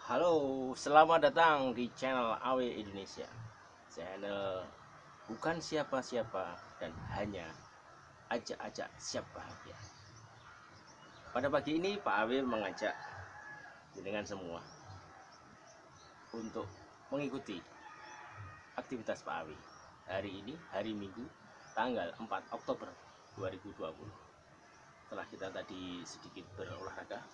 Halo, selamat datang di channel AW Indonesia. Channel bukan siapa-siapa dan hanya ajak-ajak siap bahagia. Pada pagi ini Pak AW mengajak dengan semua untuk mengikuti aktivitas Pak AW. Hari ini hari Minggu tanggal 4 Oktober 2020. Setelah kita tadi sedikit berolahraga,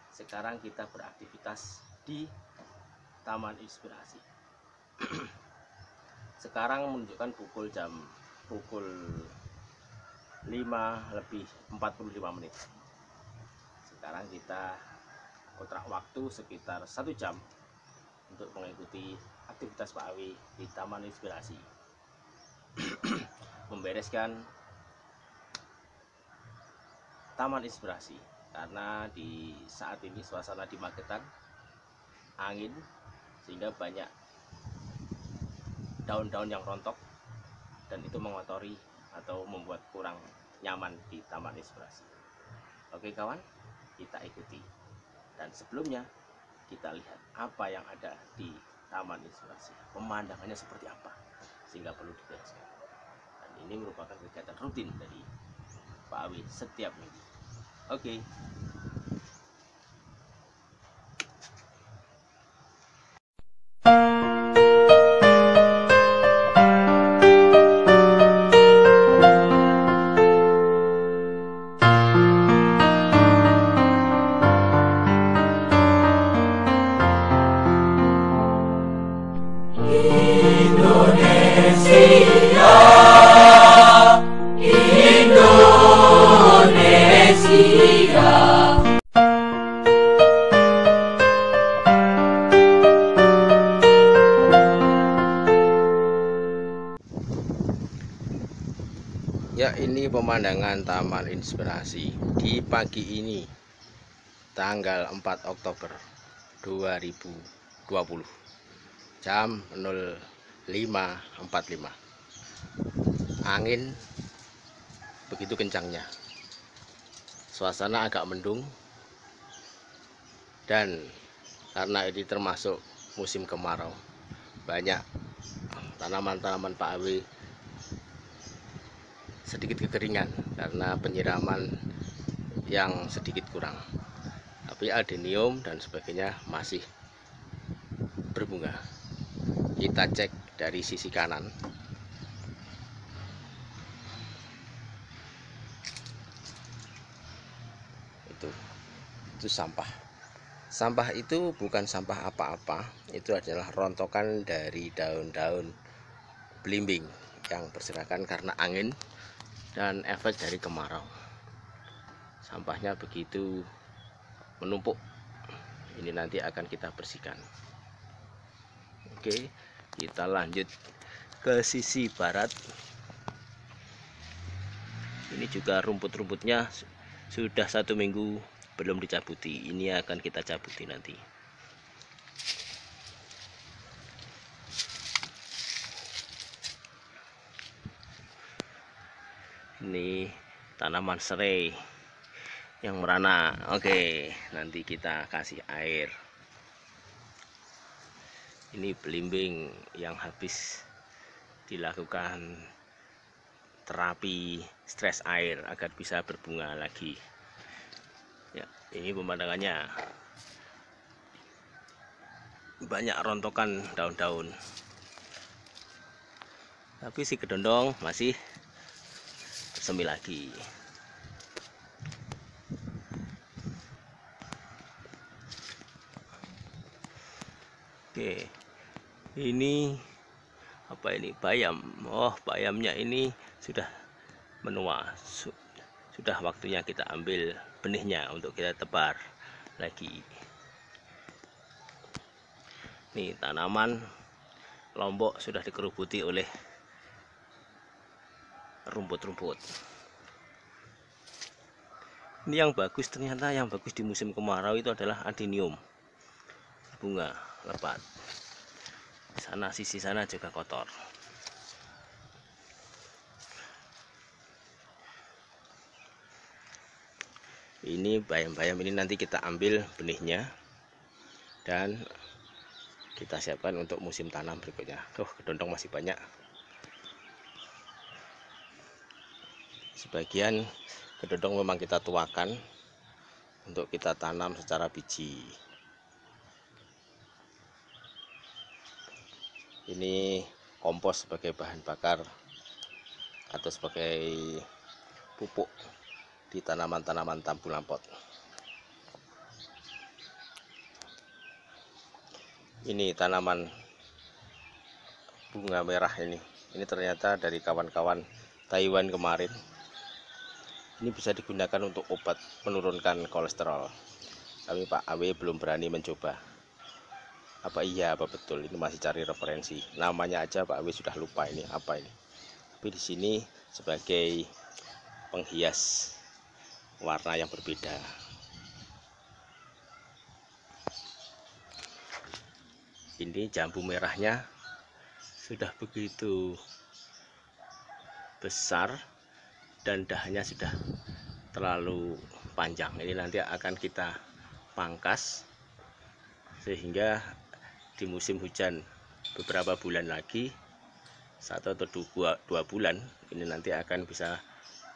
sekarang kita beraktivitas di Taman Inspirasi. Sekarang menunjukkan pukul 5:45. Sekarang kita kontrak waktu sekitar 1 jam untuk mengikuti aktivitas Pak Awi di Taman Inspirasi. Membereskan Taman Inspirasi karena di saat ini suasana di Magetan angin, sehingga banyak daun-daun yang rontok dan itu mengotori atau membuat kurang nyaman di Taman Inspirasi. Oke kawan, kita ikuti. Dan sebelumnya kita lihat apa yang ada di Taman Inspirasi, pemandangannya seperti apa, sehingga perlu dibereskan. Dan ini merupakan kegiatan rutin dari Pak Awi setiap minggu. Oke. Ya, ini pemandangan Taman Inspirasi di pagi ini tanggal 4 Oktober 2020 jam 05.45. Angin begitu kencangnya, suasana agak mendung, dan karena ini termasuk musim kemarau, banyak tanaman-tanaman Pak Awi sedikit kekeringan karena penyiraman yang sedikit kurang, tapi adenium dan sebagainya masih berbunga. Kita cek dari sisi kanan. Itu sampah itu bukan sampah apa-apa, itu adalah rontokan dari daun-daun belimbing yang berserakan karena angin dan efek dari kemarau. Sampahnya begitu menumpuk, ini nanti akan kita bersihkan. Oke, kita lanjut ke sisi barat. Ini juga rumput-rumputnya sudah 1 minggu belum dicabuti, ini akan kita cabuti nanti. Ini tanaman serai yang merana. Oke, nanti kita kasih air. Ini belimbing yang habis dilakukan terapi stres air agar bisa berbunga lagi. Ya, ini pemandangannya banyak rontokan daun-daun, tapi si kedondong masih bersemi lagi. Oke, ini apa ini? Bayam. Oh, bayamnya ini sudah menua, sudah waktunya kita ambil benihnya untuk kita tebar lagi. Nih, tanaman lombok sudah dikerubuti oleh rumput-rumput. Ini yang bagus, ternyata yang bagus di musim kemarau itu adalah adenium, bunga lebat. Sana, sisi sana juga kotor. Ini bayam-bayam ini nanti kita ambil benihnya dan kita siapkan untuk musim tanam berikutnya. Kedondong masih banyak. Sebagian kedondong memang kita tuakan untuk kita tanam secara biji. Ini kompos sebagai bahan bakar atau sebagai pupuk di tanaman-tanaman tambulan pot. Ini tanaman bunga merah ini ternyata dari kawan-kawan Taiwan kemarin. Ini bisa digunakan untuk obat menurunkan kolesterol. Tapi Pak Awe belum berani mencoba. Apa iya, apa betul? Ini masih cari referensi. Namanya aja Pak Awe sudah lupa ini apa ini. Tapi di sini sebagai penghias warna yang berbeda. Ini jambu merahnya sudah begitu besar dan dahannya sudah terlalu panjang. Ini nanti akan kita pangkas sehingga di musim hujan beberapa bulan lagi, 1 atau 2 bulan, ini nanti akan bisa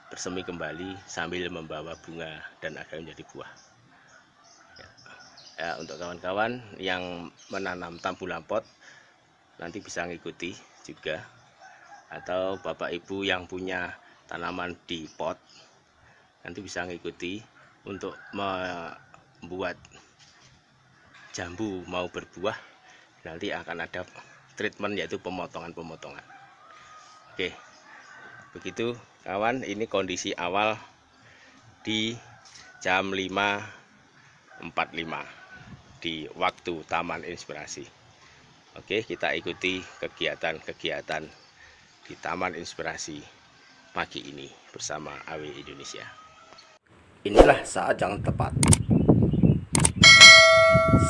bersemi kembali sambil membawa bunga dan akan menjadi buah. Ya, untuk kawan-kawan yang menanam tambulan pot nanti bisa mengikuti juga, atau bapak ibu yang punya tanaman di pot nanti bisa mengikuti untuk membuat jambu mau berbuah. Nanti akan ada treatment yaitu pemotongan. Oke, begitu kawan, ini kondisi awal di jam 5.45 di waktu Taman Inspirasi. Oke, kita ikuti kegiatan-kegiatan di Taman Inspirasi pagi ini bersama AW Indonesia. Inilah saat yang tepat.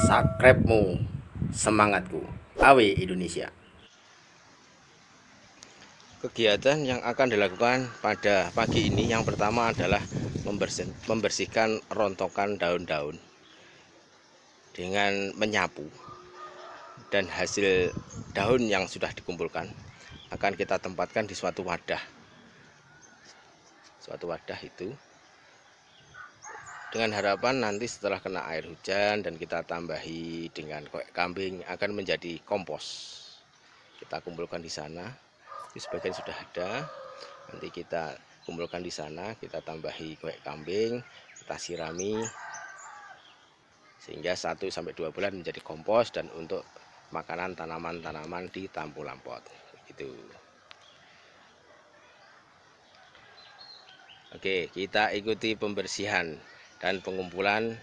Subscribe-mu, semangatku, AW Indonesia. Kegiatan yang akan dilakukan pada pagi ini yang pertama adalah membersihkan rontokan daun-daun dengan menyapu, dan hasil daun yang sudah dikumpulkan akan kita tempatkan di suatu wadah itu, dengan harapan nanti setelah kena air hujan dan kita tambahi dengan koek kambing akan menjadi kompos. Kita kumpulkan di sana. Itu sebagian sudah ada, nanti kita kumpulkan di sana, kita tambahi koek kambing, kita sirami sehingga 1 sampai 2 bulan menjadi kompos dan untuk makanan tanaman-tanaman di tambulan pot. Begitu. Oke, kita ikuti pembersihan dan pengumpulan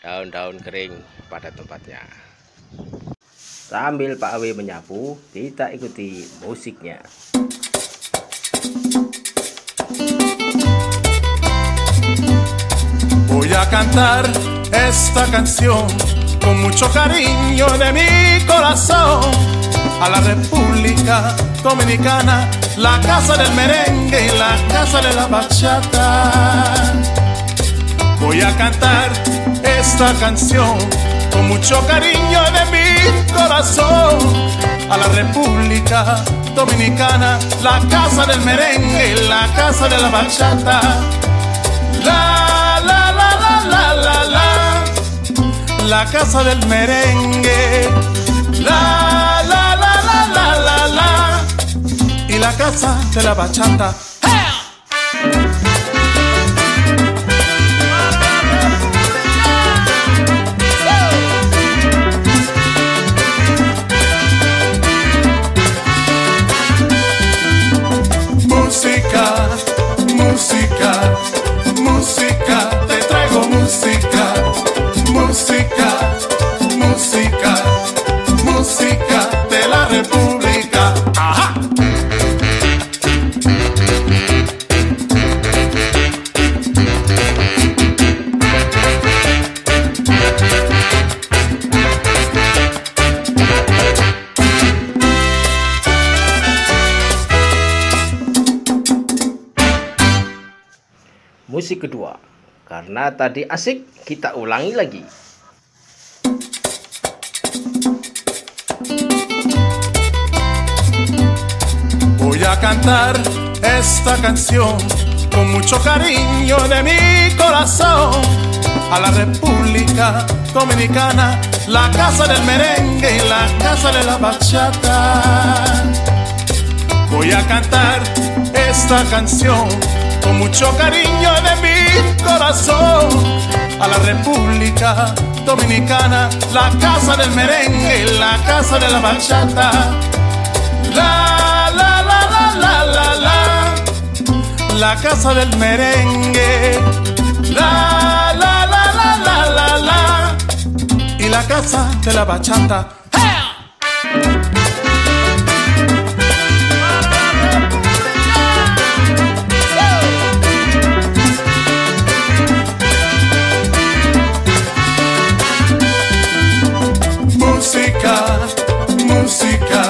daun-daun kering pada tempatnya. Sambil Pak Awe menyapu, kita ikuti musiknya. Voy a cantar esta canción con mucho cariño de mi corazón a la República Dominicana, la casa del merengue y la casa de la bachata. Voy a cantar esta canción con mucho cariño de mi corazón a la República Dominicana, la casa del merengue y la casa de la bachata. La la la la la la la, la casa del merengue. La la la la la la la, y la casa de la bachata. Música, música, música, te traigo música, música, música, música de la República. ¡Ajá! Musik kedua, karena tadi asik, kita ulangi lagi. a cantar esta canción con mucho cariño de mi corazón a la República Dominicana, la casa del merengue y la casa de la bachata. Voy a cantar esta canción con mucho cariño de mi corazón a la República Dominicana, la casa del merengue y la casa de la bachata. La la la la la la la, la casa del merengue. La la la la la la la, y la casa de la bachata. Música, música,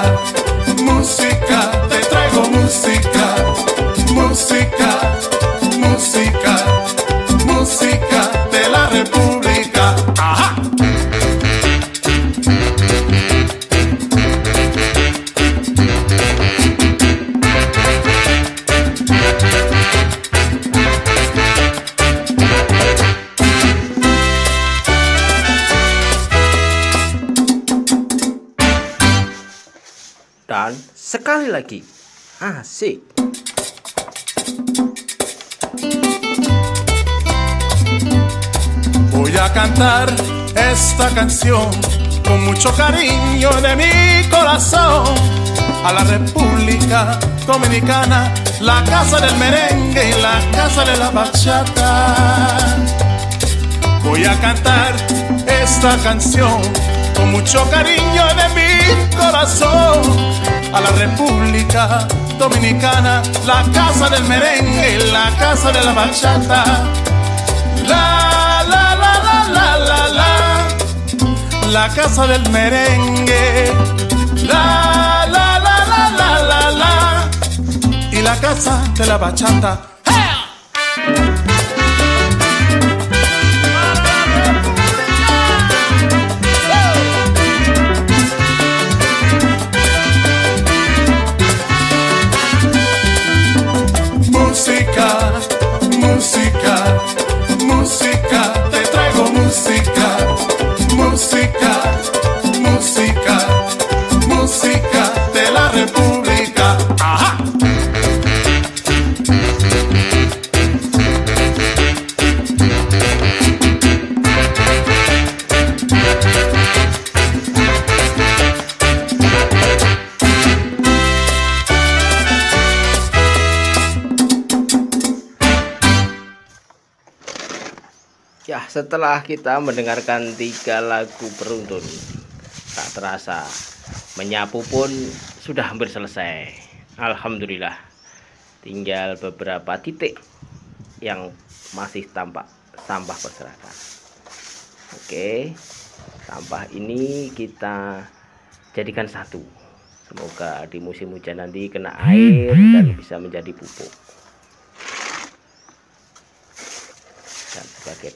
música, te traigo música, música, música, música de la República. ¡Ajá! Dan sekali lagi, asik. Voy a cantar esta canción con mucho cariño de mi corazón a la República Dominicana, la casa del merengue y la casa de la bachata. Voy a cantar esta canción con mucho cariño de mi corazón a la República Dominicana, la casa del merengue y la casa de la bachata. La la la la la la la, la casa del merengue. La la la la la la la, y la casa de la bachata. Música, música, música, te traigo música, música, música, música de la República. ¡Ajá! Ya, setelah kita mendengarkan 3 lagu beruntun, tak terasa menyapu pun sudah hampir selesai. Alhamdulillah, tinggal beberapa titik yang masih tampak sampah berserakan. Oke, sampah ini kita jadikan satu. Semoga di musim hujan nanti kena air dan bisa menjadi pupuk. Dan sebagai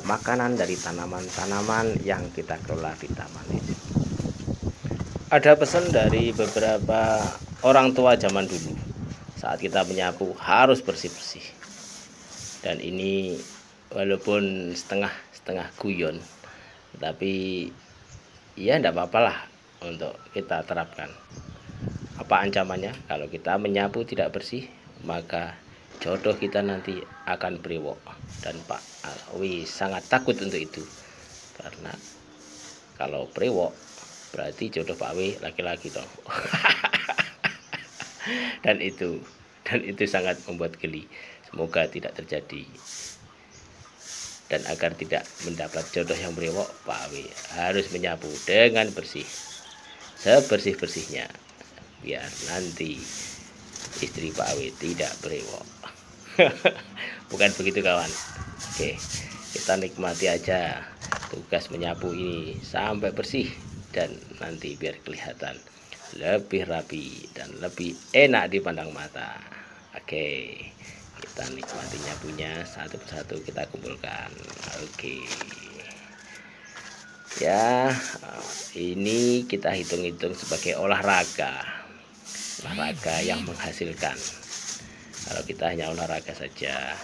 makanan dari tanaman-tanaman yang kita kelola di taman ini. Ada pesan dari beberapa orang tua zaman dulu, saat kita menyapu harus bersih-bersih. Dan ini walaupun setengah guyon, tapi ya enggak apa-apalah untuk kita terapkan. Apa ancamannya? Kalau kita menyapu tidak bersih, maka jodoh kita nanti akan brewok. Dan Pak Alwi sangat takut untuk itu, karena kalau brewok berarti jodoh Pak Alwi laki-laki dong. dan itu sangat membuat geli. Semoga tidak terjadi. Dan agar tidak mendapat jodoh yang brewok, Pak Alwi harus menyapu dengan bersih, sebersih-bersihnya, biar nanti istri Pak Alwi tidak brewok. Bukan begitu kawan. Oke, kita nikmati aja tugas menyapu ini sampai bersih, dan nanti biar kelihatan lebih rapi dan lebih enak dipandang mata. Oke, kita nikmati nyapunya satu persatu, kita kumpulkan. Oke ya, ini kita hitung-hitung sebagai olahraga. olahraga yang menghasilkan. Kalau kita hanya olahraga saja,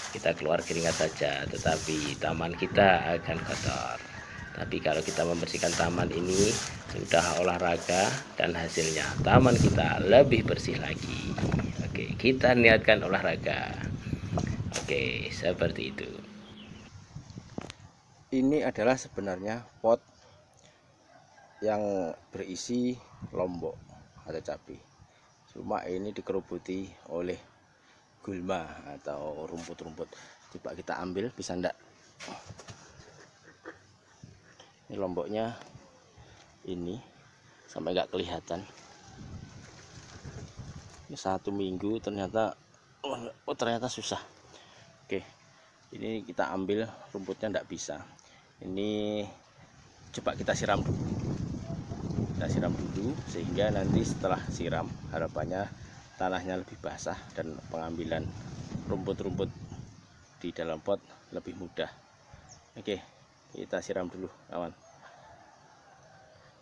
kita keluar keringat saja, tetapi taman kita akan kotor. Tapi kalau kita membersihkan taman ini, sudah olahraga dan hasilnya taman kita lebih bersih lagi. Oke, kita niatkan olahraga. Oke, seperti itu. Ini adalah sebenarnya pot yang berisi lombok atau cabai. Cuma ini dikerubuti oleh gulma atau rumput-rumput. Coba kita ambil, bisa enggak? Ini lomboknya ini sampai enggak kelihatan. Ini 1 minggu ternyata ternyata susah. Oke, ini kita ambil rumputnya enggak bisa. Ini coba kita siram dulu. Kita siram dulu sehingga nanti setelah siram harapannya tanahnya lebih basah dan pengambilan rumput-rumput di dalam pot lebih mudah. Oke, kita siram dulu kawan.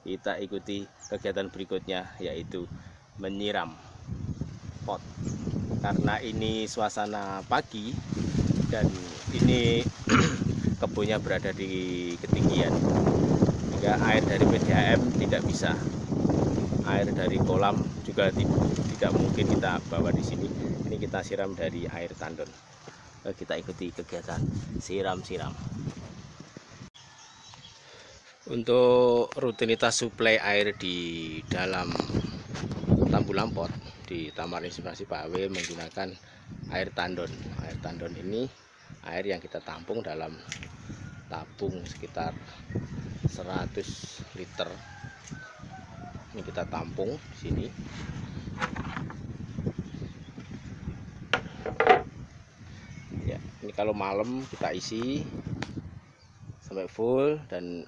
Kita ikuti kegiatan berikutnya, yaitu menyiram pot. Karena ini suasana pagi dan ini kebunnya berada di ketinggian, hingga air dari PDAM tidak bisa. Air dari kolam juga tidak mungkin kita bawa di sini. Ini kita siram dari air tandon. Kita ikuti kegiatan siram-siram. Untuk rutinitas suplai air di dalam tambulan pot di Taman Inspirasi Pak W menggunakan air tandon. Air tandon ini air yang kita tampung dalam tabung sekitar 100 liter. Ini kita tampung di sini. Ya, ini kalau malam kita isi sampai full dan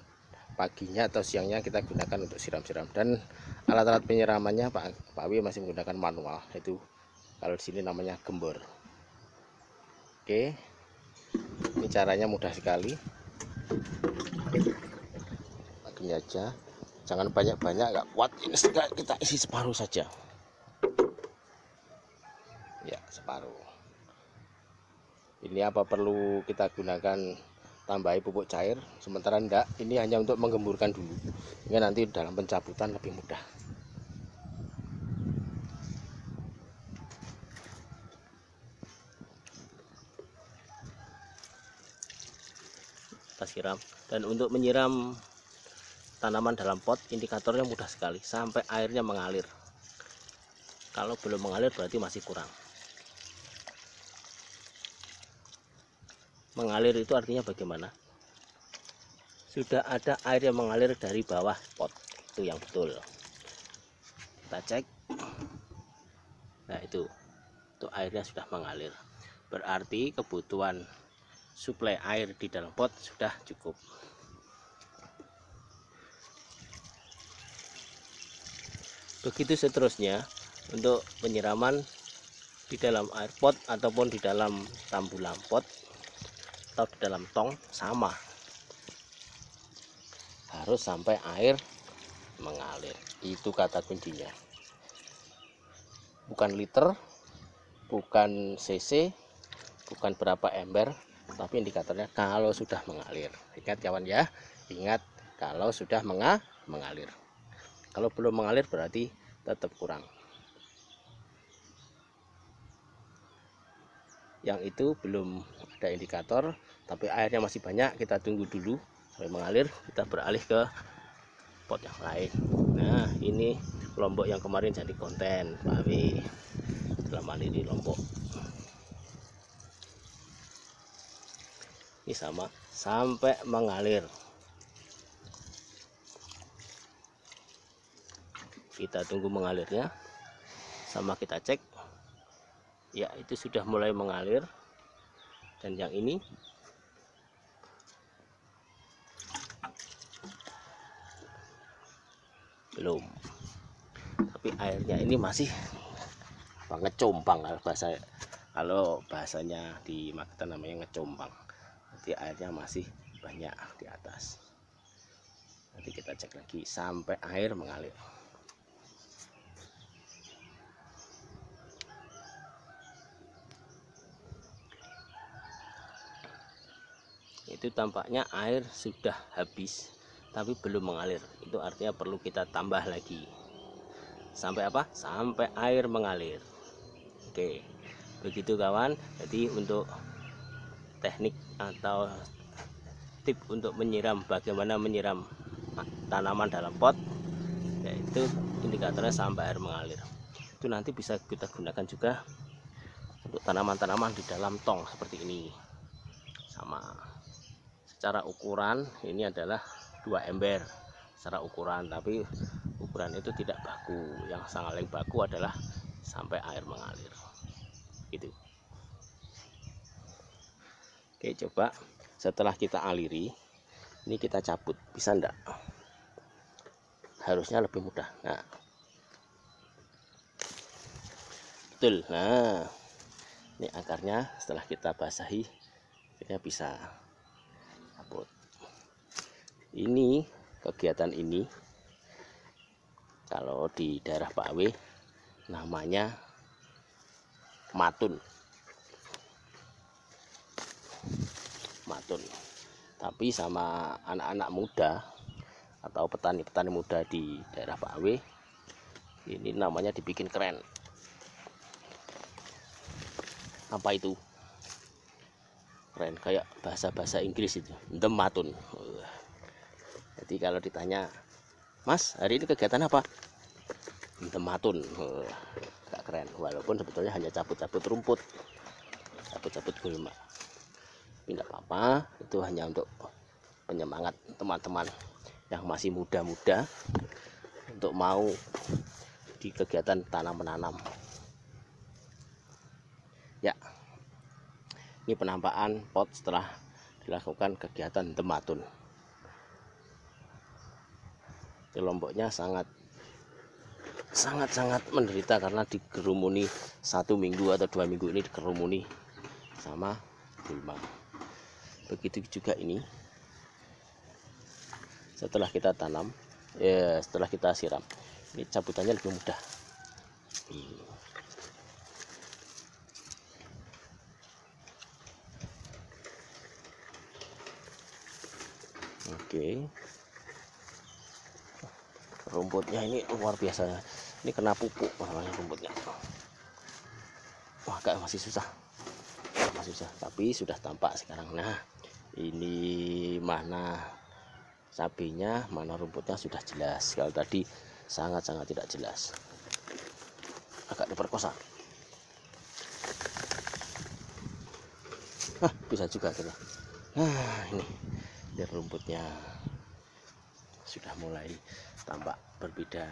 paginya atau siangnya kita gunakan untuk siram-siram. Dan alat-alat penyiramannya Pak W masih menggunakan manual, itu kalau di sini namanya gembor. Oke, ini caranya mudah sekali. Gini aja, jangan banyak-banyak, nggak kuat. Ini kita isi separuh saja. Ya, separuh. Ini apa perlu kita gunakan tambahi pupuk cair? Sementara enggak, ini hanya untuk menggemburkan dulu, sehingga nanti dalam pencabutan lebih mudah. Kita siram. Dan untuk menyiram tanaman dalam pot, indikatornya mudah sekali, sampai airnya mengalir. Kalau belum mengalir berarti masih kurang. Mengalir itu artinya bagaimana? Sudah ada air yang mengalir dari bawah pot, itu yang betul. Kita cek. Nah, itu airnya sudah mengalir. Berarti kebutuhan suplai air di dalam pot sudah cukup. Begitu seterusnya untuk penyiraman di dalam air pot ataupun di dalam tambulan pot atau di dalam tong sama. Harus sampai air mengalir. Itu kata kuncinya. Bukan liter, bukan cc, bukan berapa ember, tapi indikatornya kalau sudah mengalir. Ingat kawan ya, ingat kalau sudah mengalir. Kalau belum mengalir berarti tetap kurang. Yang itu belum ada indikator, tapi airnya masih banyak, kita tunggu dulu sampai mengalir, kita beralih ke pot yang lain. Nah, ini lombok yang kemarin jadi konten Pak W. Dalam hal ini lombok ini sama sampai mengalir. Kita tunggu mengalirnya, sama kita cek. Ya, itu sudah mulai mengalir. Dan yang ini belum. Tapi airnya ini masih ngecompang, kalau bahasanya di Magetan namanya ngecompang. Nanti airnya masih banyak di atas. Nanti kita cek lagi sampai air mengalir. itu tampaknya air sudah habis tapi belum mengalir. Itu artinya perlu kita tambah lagi sampai apa? Sampai air mengalir. Oke, begitu kawan. Jadi untuk teknik atau tip untuk menyiram, bagaimana menyiram tanaman dalam pot, yaitu indikatornya sampai air mengalir. Itu nanti bisa kita gunakan juga untuk tanaman-tanaman di dalam tong seperti ini. Sama secara ukuran ini adalah 2 ember secara ukuran, tapi ukuran itu tidak baku. Yang paling baku adalah sampai air mengalir gitu. Oke, coba setelah kita aliri ini kita cabut, bisa enggak? Harusnya lebih mudah. Nah, betul. Nah, ini akarnya setelah kita basahi kita bisa cabut. Ini kegiatan ini kalau di daerah Pak W namanya matun. Tapi sama anak-anak muda atau petani-petani muda di daerah Pak W ini namanya dibikin keren. Apa itu? Keren, kayak bahasa Inggris itu, dematun. Jadi kalau ditanya, Mas, hari ini kegiatan apa? Dematun. Gak keren, walaupun sebetulnya hanya cabut-cabut rumput, cabut-cabut gulma. Tapi tidak apa-apa, itu hanya untuk penyemangat teman-teman yang masih muda-muda untuk mau di kegiatan tanam menanam. Ya, ini penampakan pot setelah dilakukan kegiatan dematun. Kelompoknya sangat menderita karena dikerumuni 1 minggu atau 2 minggu ini dikerumuni sama gulma. Begitu juga ini setelah kita tanam, setelah kita siram, ini cabutannya lebih mudah. Oke, rumputnya ini luar biasa. Ini kena pupuk namanya rumputnya. Wah, masih susah, tapi sudah tampak sekarang. Nah, ini mana cabenya, mana rumputnya sudah jelas. Kalau tadi sangat tidak jelas, agak diperkosa. Bisa juga kita. Nah, ini lihat rumputnya sudah mulai tampak berbeda.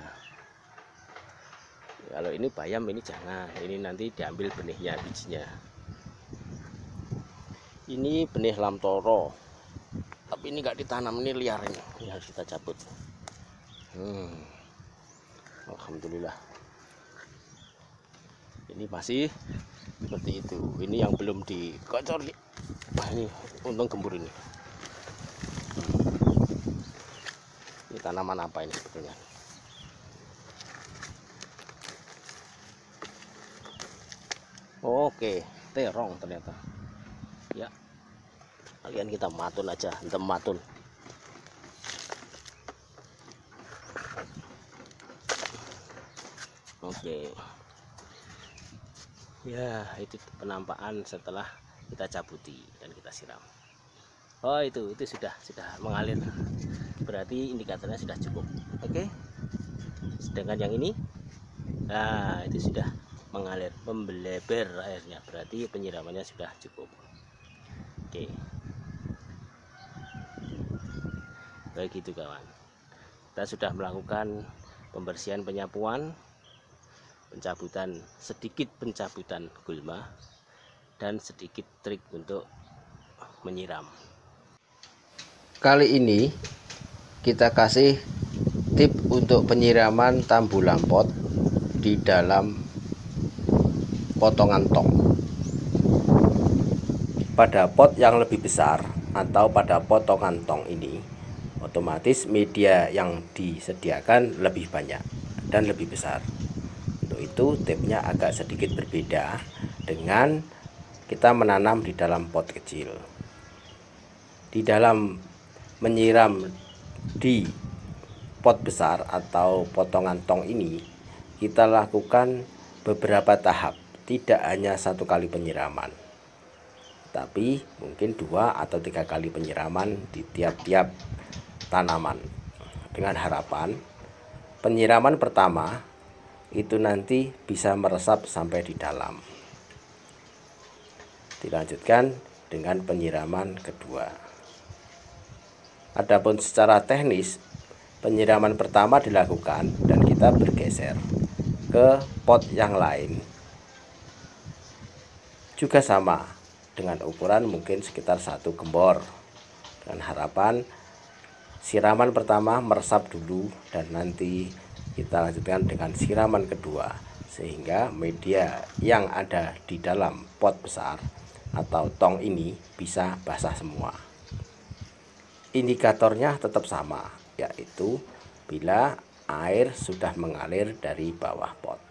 Kalau ini bayam, ini jangan, ini nanti diambil benihnya, bijinya. Ini benih lamtoro, tapi ini nggak ditanam, ini liar, ini harus kita cabut. Alhamdulillah, ini masih seperti itu. Ini yang belum dikocor. Wah, ini untung gembur ini. Ini tanaman apa ini sebetulnya? Oke, terong ternyata. Ya, kalian kita matun aja, dematun. Oke. Ya, itu penampakan setelah kita cabuti dan kita siram. Oh, itu sudah mengalir. Berarti indikatornya sudah cukup. Oke. Sedangkan yang ini, nah, itu sudah mengalir, membeleber airnya. Berarti penyiramannya sudah cukup. Oke, baik itu kawan. Kita sudah melakukan pembersihan, penyapuan, sedikit pencabutan gulma, dan sedikit trik untuk menyiram. Kali ini kita kasih tip untuk penyiraman tambulan pot di dalam potongan tong. Pada pot yang lebih besar atau pada potongan tong ini, otomatis media yang disediakan lebih banyak dan lebih besar. Untuk itu tipnya agak sedikit berbeda dengan kita menanam di dalam pot kecil. di dalam menyiram di pot besar atau potongan tong ini, kita lakukan beberapa tahap, tidak hanya satu kali penyiraman, tapi mungkin 2 atau 3 kali penyiraman di tiap-tiap tanaman, dengan harapan penyiraman pertama itu nanti bisa meresap sampai di dalam. Dilanjutkan dengan penyiraman kedua. Adapun secara teknis, penyiraman pertama dilakukan dan kita bergeser ke pot yang lain. Juga sama, dengan ukuran mungkin sekitar 1 gembor, dengan harapan siraman pertama meresap dulu dan nanti kita lanjutkan dengan siraman kedua, sehingga media yang ada di dalam pot besar atau tong ini bisa basah semua. Indikatornya tetap sama, yaitu bila air sudah mengalir dari bawah pot.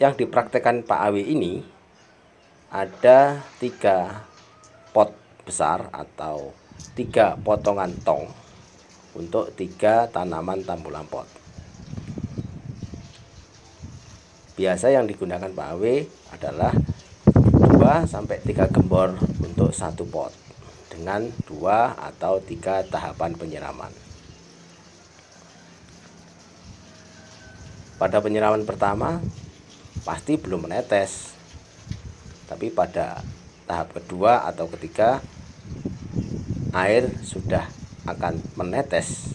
Yang dipraktekkan Pak Awi ini ada 3 pot besar atau 3 potongan tong untuk 3 tanaman tambulan pot. Biasa yang digunakan Pak Awi adalah 2-3 gembor untuk 1 pot dengan 2 atau 3 tahapan penyiraman. Pada penyiraman pertama pasti belum menetes, tapi pada tahap kedua atau ketiga air sudah akan menetes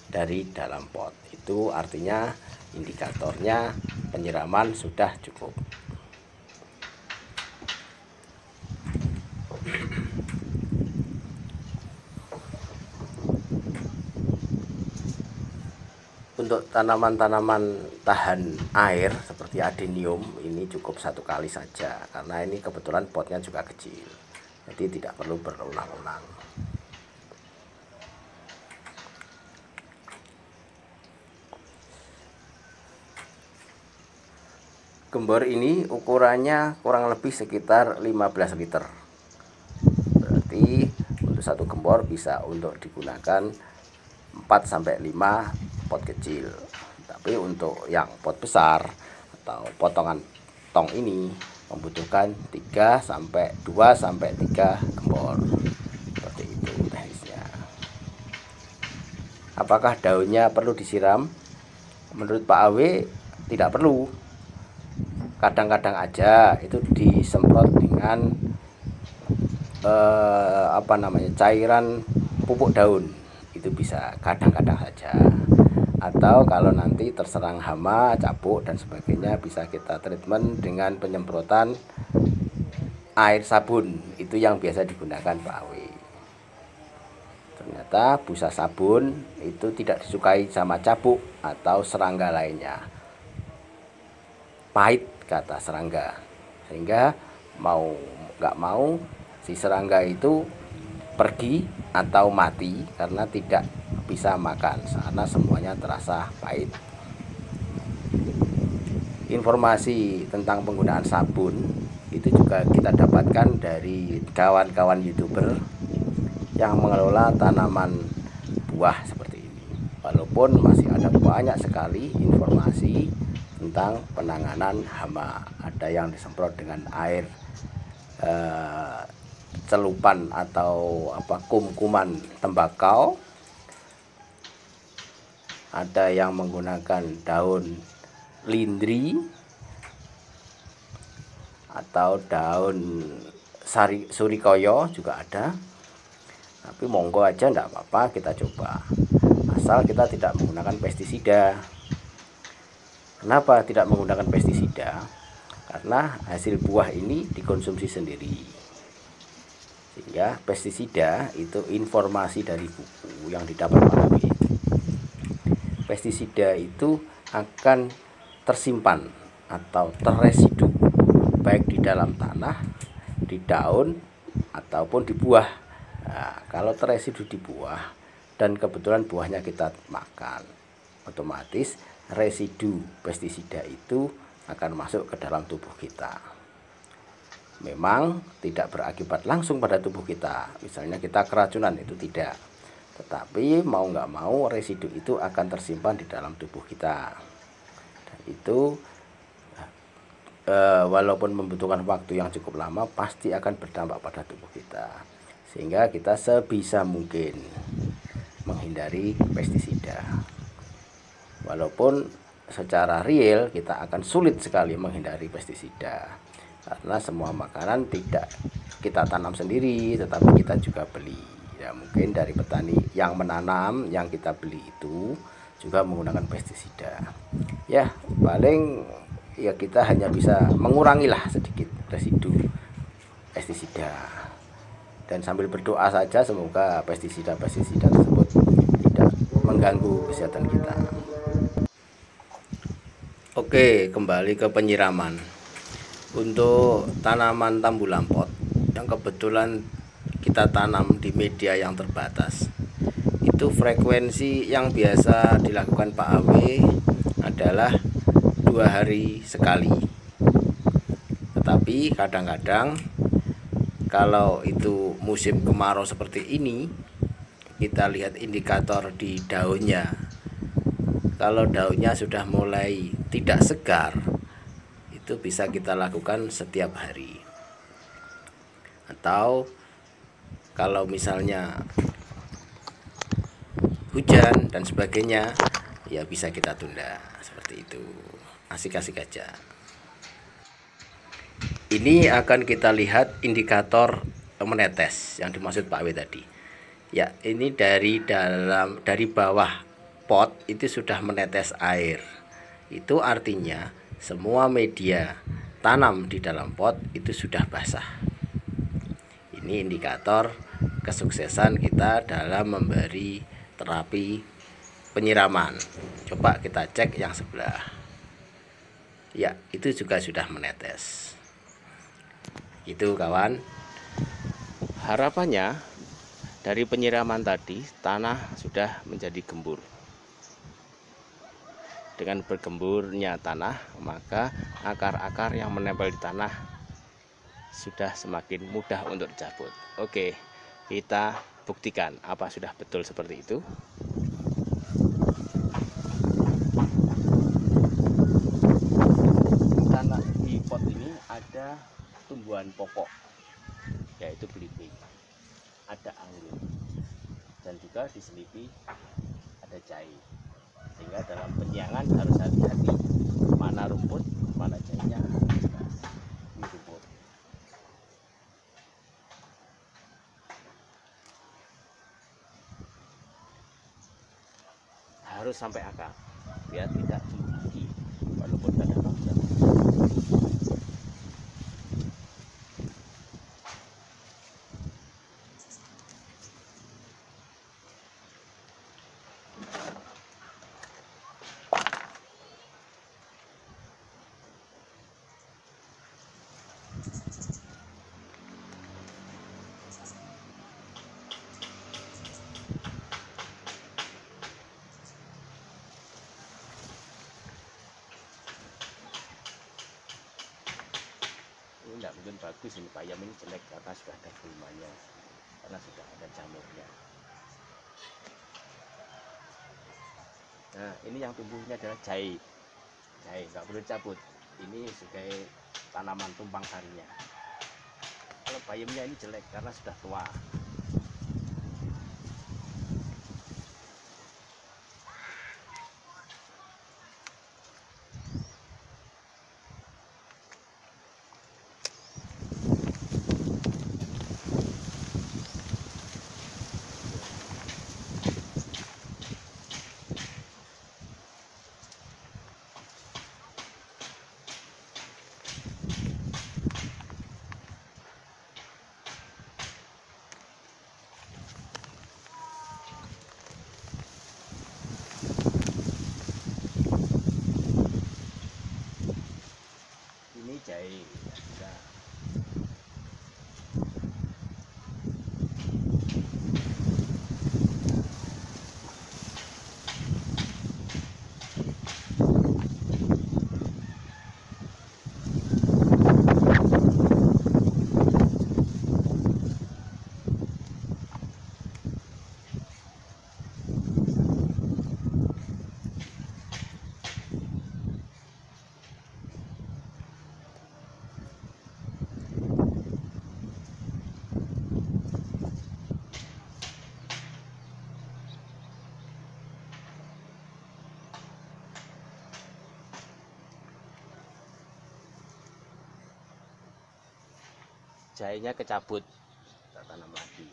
dari dalam pot. Itu artinya indikatornya penyiraman sudah cukup. Untuk tanaman-tanaman tahan air seperti adenium ini cukup 1 kali saja, karena ini kebetulan potnya juga kecil, jadi tidak perlu berulang-ulang. Gembor ini ukurannya kurang lebih sekitar 15 liter. Berarti untuk 1 gembor bisa untuk digunakan 4-5 pot kecil. Tapi untuk yang pot besar atau potongan tong ini membutuhkan 2-3 gembor. Seperti itu teknisnya. Apakah daunnya perlu disiram? Menurut Pak Awi tidak perlu. Kadang-kadang aja itu disemprot dengan cairan pupuk daun, itu bisa kadang-kadang saja. Atau kalau nanti terserang hama, cabuk dan sebagainya, bisa kita treatment dengan penyemprotan air sabun. Itu yang biasa digunakan Pak Awi. Ternyata busa sabun itu tidak disukai sama cabuk atau serangga lainnya. Pahit kata serangga, sehingga mau nggak mau si serangga itu pergi atau mati karena tidak bisa makan, karena semuanya terasa pahit. Informasi tentang penggunaan sabun itu juga kita dapatkan dari kawan-kawan YouTuber yang mengelola tanaman buah seperti ini. Walaupun masih ada banyak sekali informasi tentang penanganan hama. Ada yang disemprot dengan air celupan atau kum-kuman tembakau. Ada yang menggunakan daun lindri atau daun surikoyo juga ada. Tapi monggo aja, enggak apa-apa, kita coba. Asal kita tidak menggunakan pestisida. Kenapa tidak menggunakan pestisida? Karena hasil buah ini dikonsumsi sendiri. Sehingga pestisida itu informasi dari buku yang didapat melalui. Pestisida itu akan tersimpan atau terresidu baik di dalam tanah, di daun ataupun di buah. Nah, kalau terresidu di buah dan kebetulan buahnya kita makan, otomatis residu pestisida itu akan masuk ke dalam tubuh kita. Memang tidak berakibat langsung pada tubuh kita, misalnya kita keracunan, itu tidak. Tetapi mau nggak mau residu itu akan tersimpan di dalam tubuh kita. Dan itu walaupun membutuhkan waktu yang cukup lama, pasti akan berdampak pada tubuh kita. Sehingga kita sebisa mungkin menghindari pestisida. Walaupun secara real kita akan sulit sekali menghindari pestisida, karena semua makanan tidak kita tanam sendiri, tetapi kita juga beli. Ya, mungkin dari petani yang menanam, yang kita beli itu juga menggunakan pestisida. Ya, paling ya kita hanya bisa mengurangilah sedikit residu pestisida. Dan sambil berdoa saja semoga pestisida-pestisida tersebut tidak mengganggu kesehatan kita. Oke, kembali ke penyiraman. Untuk tanaman tambulan pot yang kebetulan kita tanam di media yang terbatas, itu frekuensi yang biasa dilakukan Pak Awe adalah 2 hari sekali. Tetapi kadang-kadang kalau itu musim kemarau seperti ini, kita lihat indikator di daunnya. Kalau daunnya sudah mulai tidak segar, itu bisa kita lakukan setiap hari. Atau kalau misalnya hujan dan sebagainya, ya bisa kita tunda seperti itu. Asik-asik aja. Ini akan kita lihat indikator menetes yang dimaksud Pak W tadi. Ya, ini dari bawah pot itu sudah menetes air. Itu artinya semua media tanam di dalam pot itu sudah basah. Ini indikator kesuksesan kita dalam memberi terapi penyiraman. Coba kita cek yang sebelah. Ya, itu juga sudah menetes. Itu kawan. Harapannya dari penyiraman tadi tanah sudah menjadi gembur. Dengan bergemburnya tanah, maka akar-akar yang menempel di tanah sudah semakin mudah untuk dicabut. Oke, kita buktikan apa sudah betul seperti itu. Karena di pot ini ada tumbuhan pokok, yaitu belimbing, ada anggur, dan juga diselipi ada jahe. Sehingga dalam penyiangan harus hati-hati mana rumput, mana jahenya. Ini rumput. Harus sampai akar biar tidak tumbuh lagi, walaupun kadang-kadang sudah. Tidak mungkin bagus ini, bayam ini jelek karena sudah ada gulmanya, karena sudah ada jamurnya. Nah, ini yang tumbuhnya adalah jahe. Jahe nggak perlu dicabut, ini sebagai tanaman tumpang sarinya. Kalau bayamnya ini jelek karena sudah tua. jahenya kecabut, kita tanam lagi.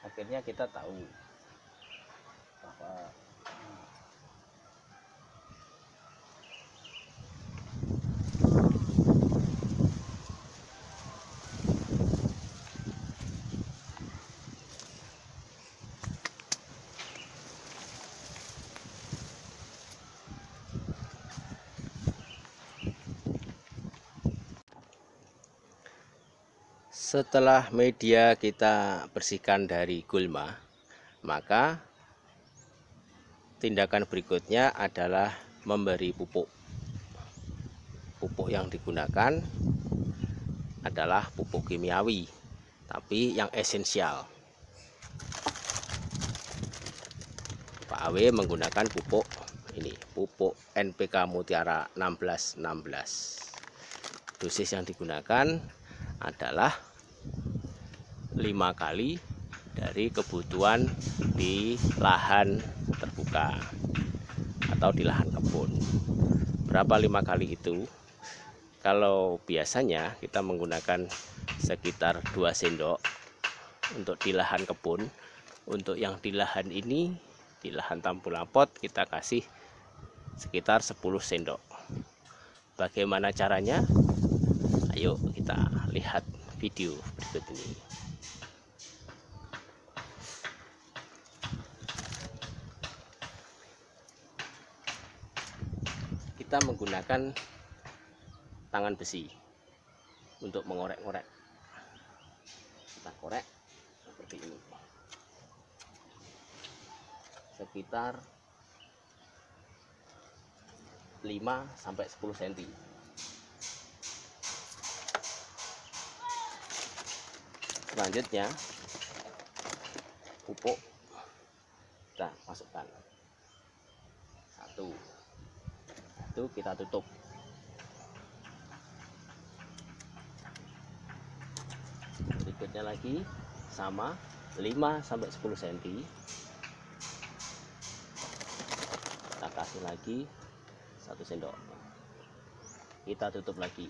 Akhirnya kita tahu bahwa setelah media kita bersihkan dari gulma, maka tindakan berikutnya adalah memberi pupuk. Pupuk yang digunakan adalah pupuk kimiawi, tapi yang esensial. Pak Awe menggunakan pupuk ini, pupuk NPK Mutiara 1616. Dosis yang digunakan adalah 5 kali dari kebutuhan di lahan terbuka atau di lahan kebun. Berapa 5 kali itu? Kalau biasanya kita menggunakan sekitar 2 sendok untuk di lahan kebun. Untuk yang di lahan ini, di lahan Tampulapot, kita kasih sekitar 10 sendok. Bagaimana caranya? Ayo kita lihat video berikut ini. Kita menggunakan tangan besi untuk mengorek-ngorek. Kita korek seperti ini, sekitar 5-10 cm. Selanjutnya pupuk kita masukkan. Itu kita tutup. Berikutnya lagi sama 5-10 cm. Kita kasih lagi 1 sendok. Kita tutup lagi.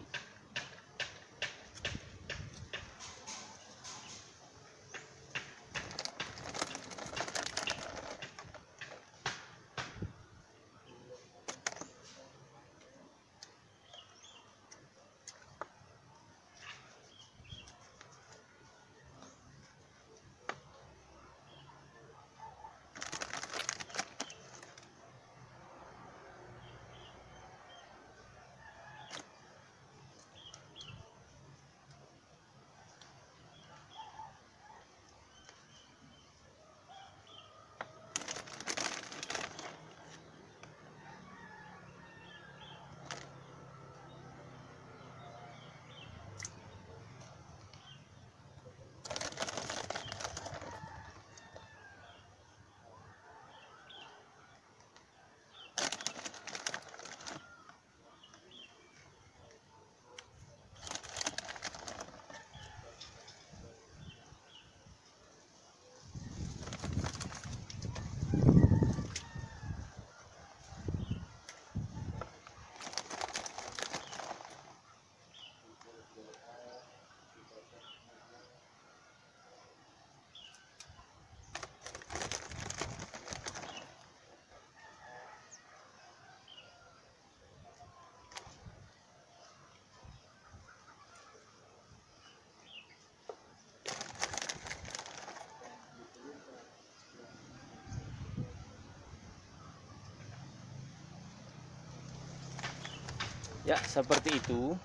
Ya, seperti itu.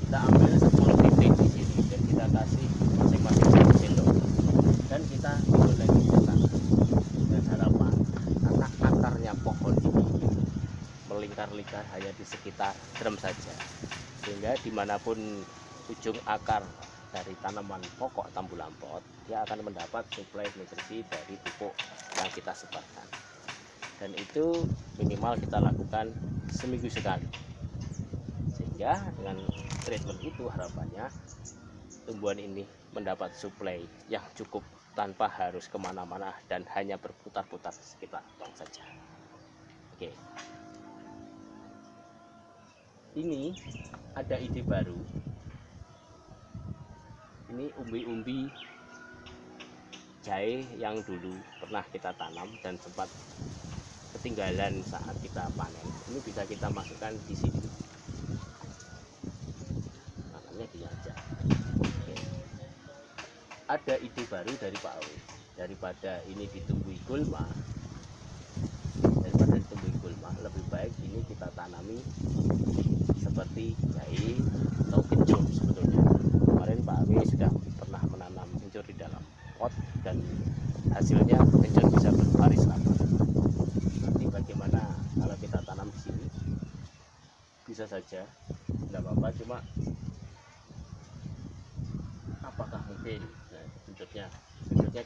Kita ambil 10 titik di sini dan kita kasih masing-masing 1 sendok. Dan kita timbul lagi cetak. Dan harapan karena akarnya pohon ini melingkar-lingkar hanya di sekitar drum saja, sehingga dimanapun ujung akar dari tanaman pokok tambu lampot, dia akan mendapat suplai nutrisi dari pupuk yang kita sebarkan. Dan itu minimal kita lakukan seminggu sekali, sehingga dengan treatment itu harapannya tumbuhan ini mendapat suplai yang cukup tanpa harus kemana-mana dan hanya berputar-putar sekitar tong saja. Oke, ini ada ide baru. Ini umbi-umbi jahe yang dulu pernah kita tanam dan sempat ketinggalan saat kita panen. Ini bisa kita masukkan di sini. Tanamnya gini aja. Oke. Ada ide baru dari Pak Awi. Daripada ini ditumbuhi gulma, lebih baik ini kita tanami seperti jahe atau kencur sebetulnya. Kemarin Pak Awi sudah pernah menanam kencur di dalam pot dan hasilnya kencur bisa berbaris rapat. Nanti bagaimana kalau kita tanam di sini? Bisa saja, tidak apa-apa, cuma apakah mungkin? Nah, kencurnya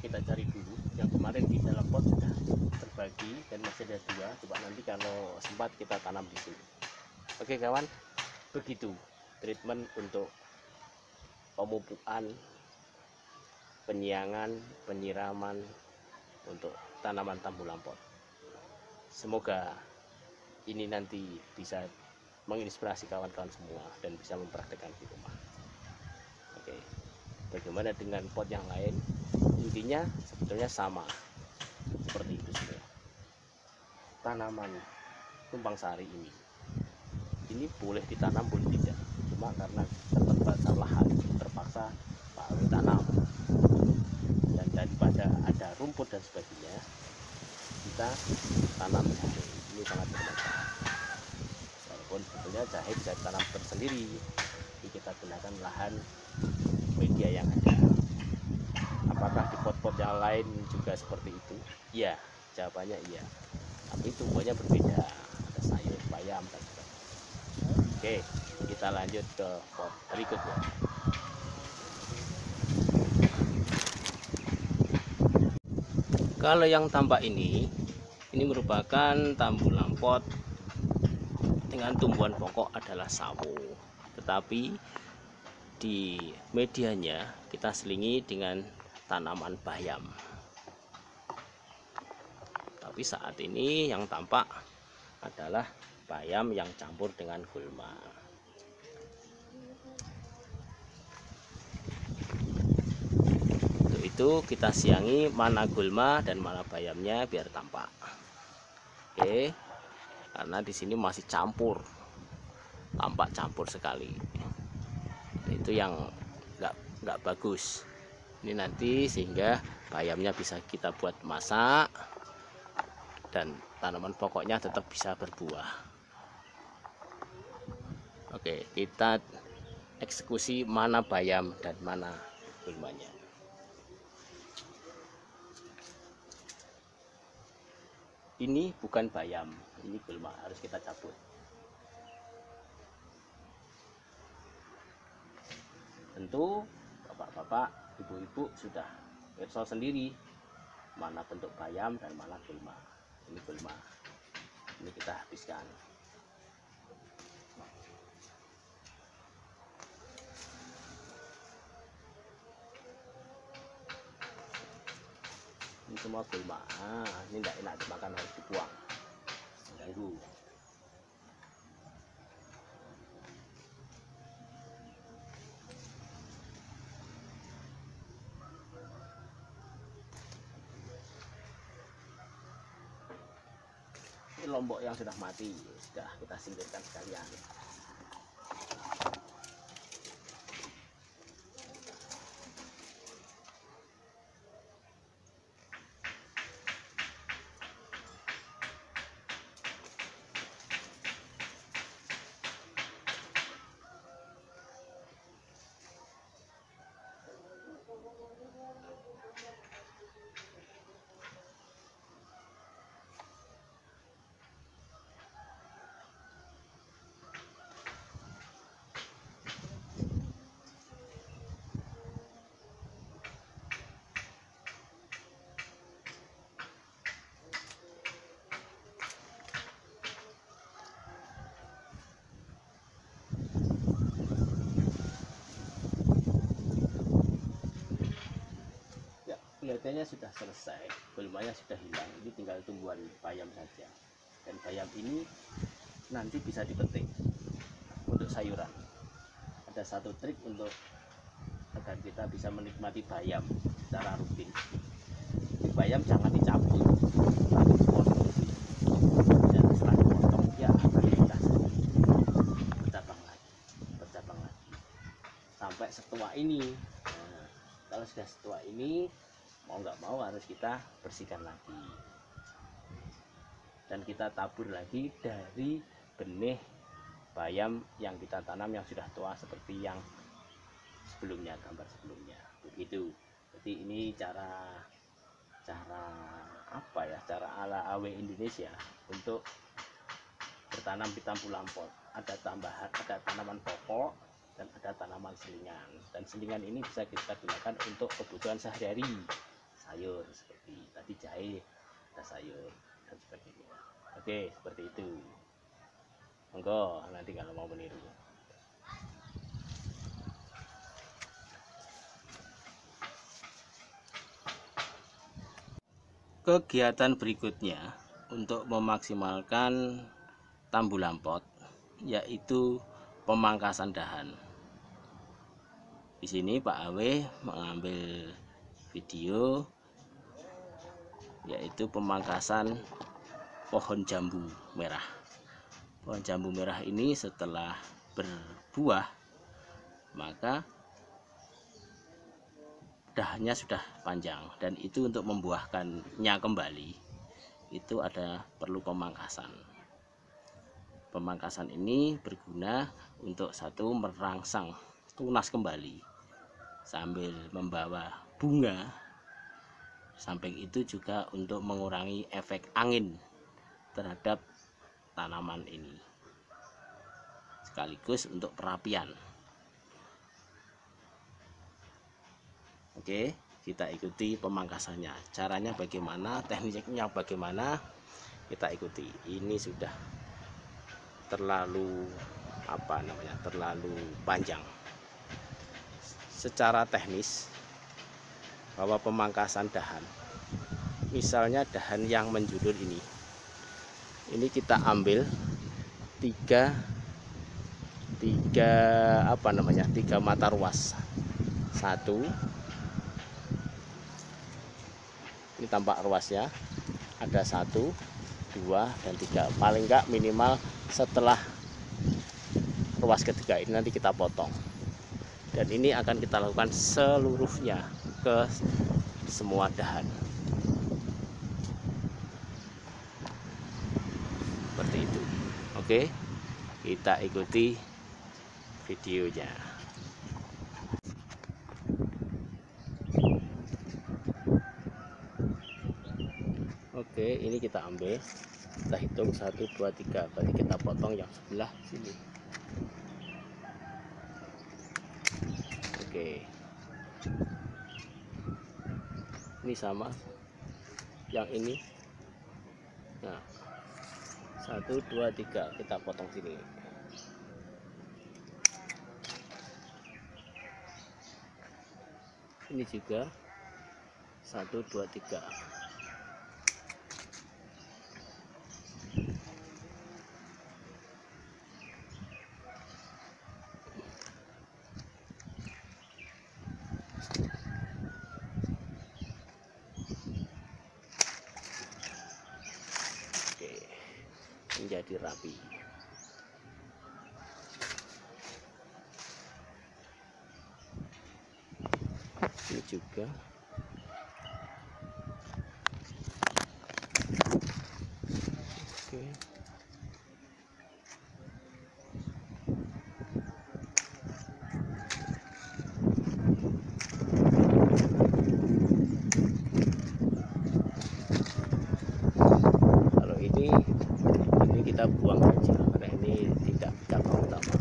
kita cari dulu. Yang kemarin di dalam pot sudah terbagi dan masih ada 2. Coba nanti kalau sempat kita tanam di sini. Oke kawan, begitu treatment untuk pemupukan, penyiangan, penyiraman untuk tanaman tambu lampot. Semoga ini nanti bisa menginspirasi kawan-kawan semua dan bisa mempraktekkan di rumah. Oke, bagaimana dengan pot yang lain? Intinya sebetulnya sama seperti itu semua. Tanaman tumpang sari ini boleh ditanam boleh tidak, cuma karena keterbatasan lahan terpaksa Pak Awi tanam. Dan daripada ada rumput dan sebagainya, kita tanam jahe. Ini sangat bermanfaat. Walaupun sebetulnya jahe bisa ditanam tersendiri, jadi kita gunakan lahan media yang ada. Apakah di pot-pot yang lain juga seperti itu? Iya, jawabannya iya. Tapi tumbuhannya berbeda, ada sayur, bayam, dan sebagainya. Oke, kita lanjut ke pot berikutnya. Kalau yang tampak ini merupakan tambu lampot dengan tumbuhan pokok adalah sawo. Tetapi di medianya kita selingi dengan tanaman bayam. Tapi saat ini yang tampak adalah bayam yang campur dengan gulma. Untuk itu kita siangi mana gulma dan mana bayamnya biar tampak. Oke, karena di sini masih campur, tampak campur sekali. Itu yang nggak bagus. Ini nanti sehingga bayamnya bisa kita buat masak dan tanaman pokoknya tetap bisa berbuah. Oke, kita eksekusi mana bayam dan mana gulmanya. Ini bukan bayam, ini gulma, harus kita cabut. Tentu bapak-bapak, ibu-ibu sudah pirsa sendiri mana bentuk bayam dan mana gulma. Ini gulma, ini kita habiskan. Ini semua gulma. Ini tidak enak dimakan, harus dibuang. Ganggu. Ini lombok yang sudah mati, sudah kita singkirkan sekalian. bakteri sudah selesai, gulmanya sudah hilang, ini tinggal tumbuhan bayam saja. Dan bayam ini nanti bisa dipetik untuk sayuran. Ada satu trik untuk agar kita bisa menikmati bayam secara rutin. Bayam jangan dicabut, tapi dipotong. Dan setelah dipotong, ya akan kita bercabang lagi, sampai setua ini. Nah, kalau sudah setua ini, mau nggak mau harus kita bersihkan lagi. Dan kita tabur lagi dari benih bayam yang kita tanam yang sudah tua seperti yang sebelumnya, gambar sebelumnya. Begitu. Jadi ini cara apa ya, cara ala AW Indonesia untuk bertanam di tampu lampot. Ada tambahan, ada tanaman pokok dan ada tanaman selingan. Dan selingan ini bisa kita gunakan untuk kebutuhan sehari-hari, sayur seperti tadi jahe, ada sayur dan sebagainya. Oke, seperti itu. Monggo nanti kalau mau meniru. Kegiatan berikutnya untuk memaksimalkan tambu lampot yaitu pemangkasan dahan. Di sini Pak Awe mengambil video yaitu pemangkasan pohon jambu merah. Pohon jambu merah ini setelah berbuah maka dahannya sudah panjang, dan itu untuk membuahkannya kembali itu ada perlu pemangkasan. Pemangkasan ini berguna untuk satu, merangsang tunas kembali sambil membawa bunga. Samping itu juga untuk mengurangi efek angin terhadap tanaman ini, sekaligus untuk perapian. Oke, kita ikuti pemangkasannya. Caranya bagaimana, tekniknya bagaimana, kita ikuti. Ini sudah terlalu terlalu panjang. Secara teknis bahwa pemangkasan dahan, misalnya dahan yang menjulur ini kita ambil tiga mata ruas. Satu, ini tampak ruasnya, ada 1, 2, dan 3. Paling enggak minimal setelah ruas ketiga ini nanti kita potong. Dan ini akan kita lakukan seluruhnya ke semua dahan. Seperti itu. Oke, kita ikuti videonya. Oke, ini kita ambil, kita hitung 1, 2, 3, berarti kita potong yang sebelah sini. Oke, ini sama yang ini. Nah, 1, 2, 3 kita potong sini. Ini juga 1, 2, 3. Menjadi rapi. Ini juga. Oke. Kalau ini kita buang saja karena ini tidak cabang utama.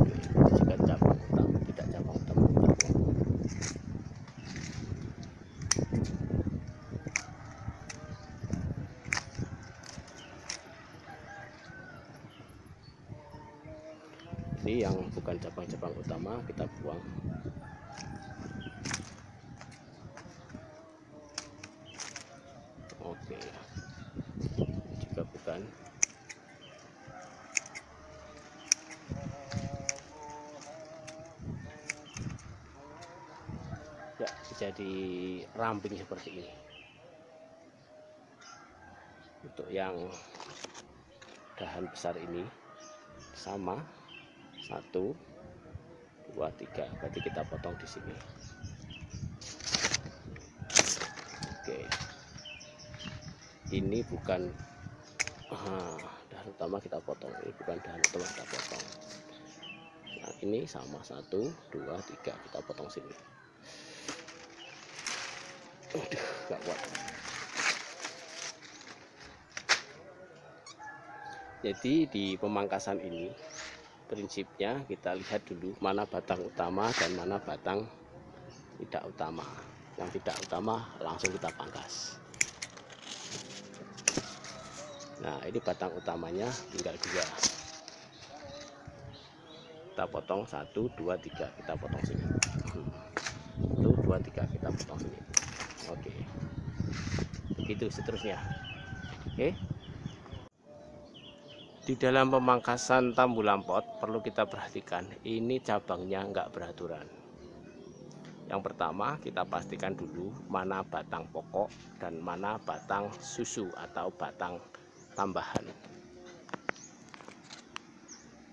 Ini juga cabang utama, tidak cabang utama, kita buang. Ini yang bukan cabang-cabang utama kita buang. jadi ramping seperti ini. Untuk yang dahan besar ini sama 1, 2, 3, berarti kita potong di sini. Oke, ini bukan dahan utama, kita potong. Ini bukan dahan utama, kita potong. Nah, ini sama 1, 2, 3, kita potong sini. Aduh, gak kuat. Jadi di pemangkasan ini prinsipnya kita lihat dulu mana batang utama dan mana batang tidak utama. Yang tidak utama langsung kita pangkas. Nah, ini batang utamanya tinggal 2. Kita potong 1, 2, 3, kita potong sini. 1, 2, 3, kita potong sini. Oke, begitu seterusnya. Oke. Di dalam pemangkasan tambu lampot perlu kita perhatikan, ini cabangnya enggak beraturan. Yang pertama, kita pastikan dulu mana batang pokok dan mana batang susu atau batang tambahan.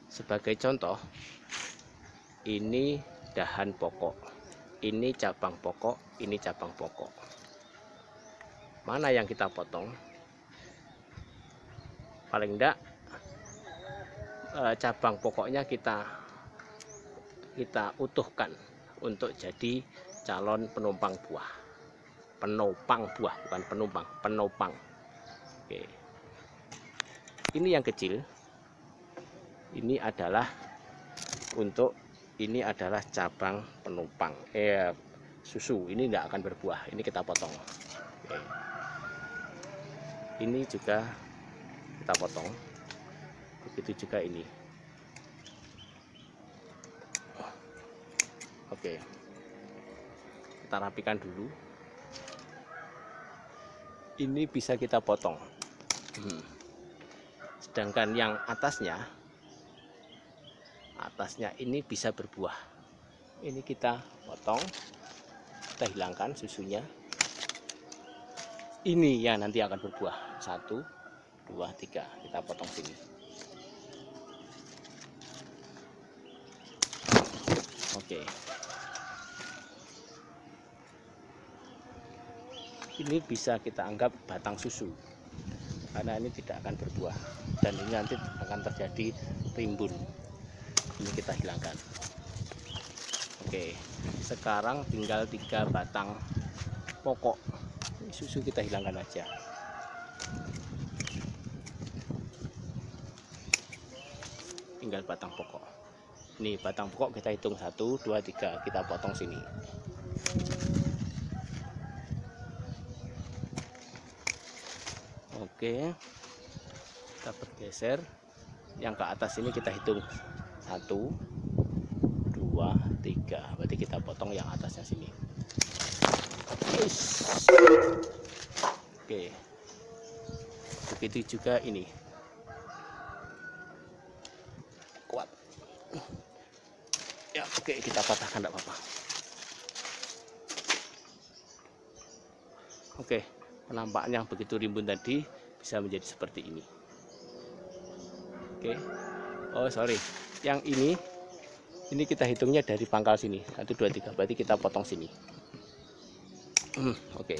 Sebagai contoh, ini dahan pokok, ini cabang pokok, ini cabang pokok. Mana yang kita potong? Paling enggak cabang pokoknya kita utuhkan untuk jadi calon penumpang buah. Penopang buah, bukan penumpang, penopang. Oke. Ini yang kecil. Ini adalah cabang penumpang. Susu ini tidak akan berbuah. Ini kita potong. Oke. Ini juga kita potong. Begitu juga ini. Oke, kita rapikan dulu. Ini bisa kita potong. Sedangkan yang atasnya ini bisa berbuah. Ini kita potong, kita hilangkan susunya. Ini yang nanti akan berbuah. 1, 2, 3, kita potong sini. Oke. Ini bisa kita anggap batang susu karena ini tidak akan berbuah dan ini nanti akan terjadi rimbun. Ini kita hilangkan. Oke, sekarang tinggal 3 batang pokok. Ini susu kita hilangkan aja. Tinggal batang pokok. Nih batang pokok kita hitung 1, 2, 3, kita potong sini. Oke, kita bergeser. Yang ke atas ini kita hitung 1, 2, 3. Berarti kita potong yang atasnya sini. Oke, begitu juga ini. Kuat. Ya, oke, kita patahkan, tidak apa-apa. Oke, penampakannya begitu rimbun tadi bisa menjadi seperti ini. Oke. Oh, sorry. Yang ini kita hitungnya dari pangkal sini. 1, 2, 3. Berarti kita potong sini. Oke.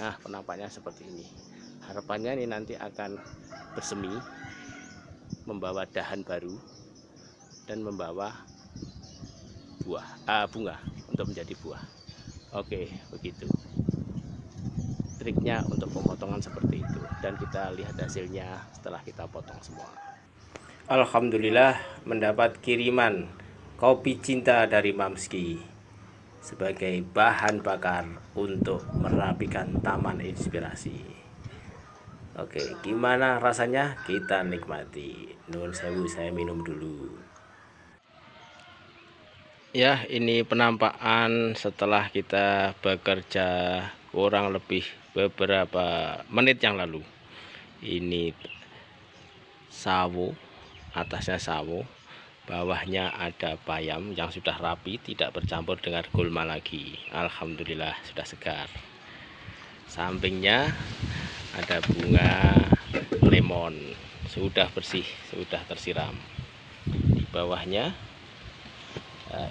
Nah, penampaknya seperti ini. Harapannya ini nanti akan bersemi, membawa dahan baru dan membawa bunga untuk menjadi buah. Oke, begitu triknya untuk pemotongan seperti itu, dan kita lihat hasilnya setelah kita potong semua. Alhamdulillah mendapat kiriman kopi cinta dari Mamski sebagai bahan bakar untuk merapikan taman inspirasi. Oke, gimana rasanya? Kita nikmati. Nuwun sewu, saya minum dulu. Ya, ini penampakan setelah kita bekerja kurang lebih beberapa menit yang lalu. Ini sawo, atasnya sawo, Bawahnya ada bayam yang sudah rapi, tidak bercampur dengan gulma lagi. Alhamdulillah sudah segar. Sampingnya ada bunga lemon, sudah bersih, sudah tersiram. Di bawahnya